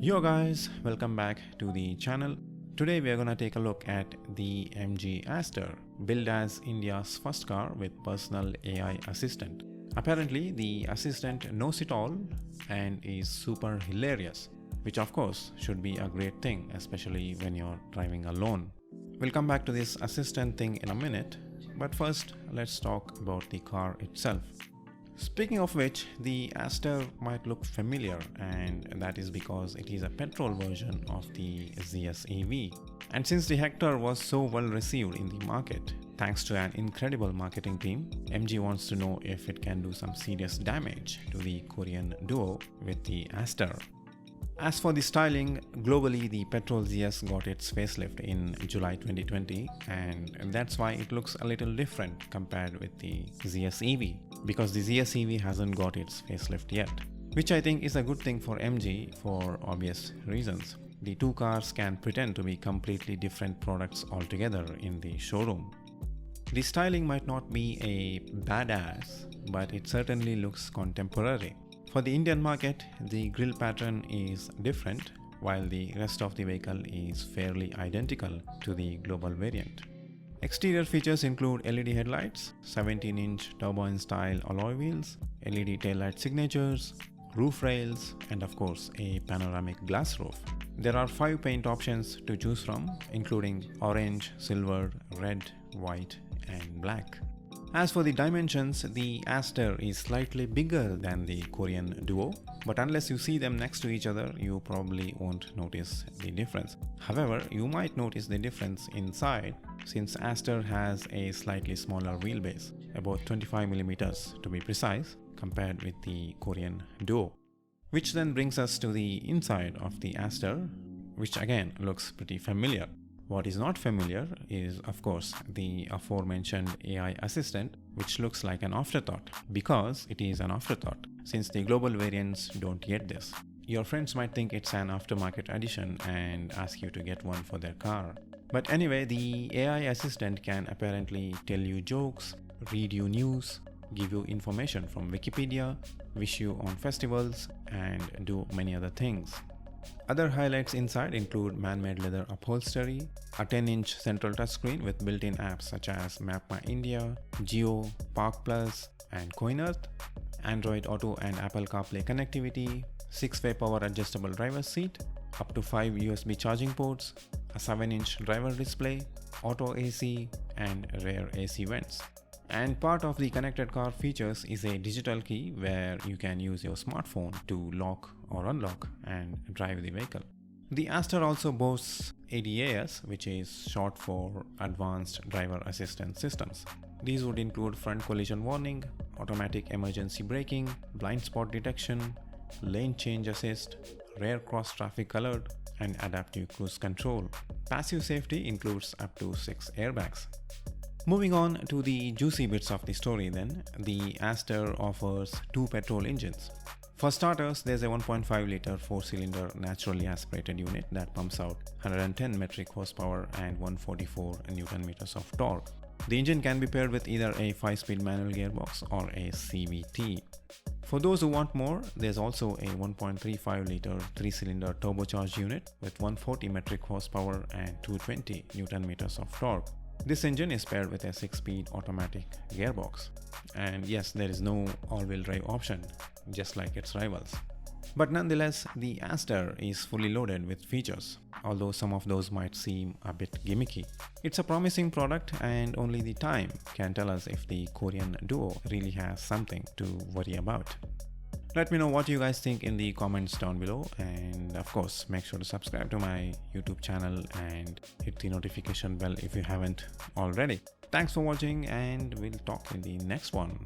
Yo guys, welcome back to the channel. Today we are gonna take a look at the MG Astor, billed as India's first car with personal AI assistant. Apparently the assistant knows it all and is super hilarious, which of course should be a great thing, especially when you're driving alone. We'll come back to this assistant thing in a minute, but first let's talk about the car itself. Speaking of which, the Astor might look familiar, and that is because it is a petrol version of the ZS EV. And since the Hector was so well received in the market, thanks to an incredible marketing team, MG wants to know if it can do some serious damage to the Korean duo with the Astor. As for the styling, globally the petrol ZS got its facelift in July 2020, and that's why it looks a little different compared with the ZS EV, because the ZS EV hasn't got its facelift yet, which I think is a good thing for MG for obvious reasons. The two cars can pretend to be completely different products altogether in the showroom. The styling might not be a badass, but it certainly looks contemporary. For the Indian market, the grille pattern is different, while the rest of the vehicle is fairly identical to the global variant. Exterior features include LED headlights, 17-inch turbo-in-style alloy wheels, LED taillight signatures, roof rails, and of course a panoramic glass roof. There are 5 paint options to choose from, including orange, silver, red, white, and black. As for the dimensions, the Astor is slightly bigger than the Korean duo, but unless you see them next to each other, you probably won't notice the difference. However, you might notice the difference inside, since Astor has a slightly smaller wheelbase, about 25mm to be precise, compared with the Korean duo. Which then brings us to the inside of the Astor, which again looks pretty familiar. What is not familiar is, of course, the aforementioned AI assistant, which looks like an afterthought, because it is an afterthought, since the global variants don't get this. Your friends might think it's an aftermarket addition and ask you to get one for their car. But anyway, the AI assistant can apparently tell you jokes, read you news, give you information from Wikipedia, wish you on festivals, and do many other things. Other highlights inside include man-made leather upholstery, a 10-inch central touchscreen with built-in apps such as Map My India, Geo, Park Plus, and CoinEarth, Android Auto and Apple CarPlay connectivity, 6-way power adjustable driver's seat, up to 5 USB charging ports, a 7-inch driver display, auto AC, and rear AC vents. And part of the connected car features is a digital key where you can use your smartphone to lock or unlock and drive the vehicle. The Astor also boasts ADAS, which is short for Advanced Driver Assistance Systems. These would include front collision warning, automatic emergency braking, blind spot detection, lane change assist, rear cross traffic alert, and adaptive cruise control. Passive safety includes up to 6 airbags. Moving on to the juicy bits of the story then, the Astor offers 2 petrol engines. For starters, there's a 1.5-liter 4-cylinder naturally aspirated unit that pumps out 110 metric horsepower and 144 Nm of torque. The engine can be paired with either a 5-speed manual gearbox or a CVT. For those who want more, there's also a 1.35-liter 3-cylinder turbocharged unit with 140 metric horsepower and 220 Nm of torque. This engine is paired with a 6-speed automatic gearbox. And yes, there is no all-wheel drive option, just like its rivals. But nonetheless, the Astor is fully loaded with features, although some of those might seem a bit gimmicky. It's a promising product, and only the time can tell us if the Korean duo really has something to worry about. Let me know what you guys think in the comments down below, and of course make sure to subscribe to my YouTube channel and hit the notification bell if you haven't already. Thanks for watching, and we'll talk in the next one.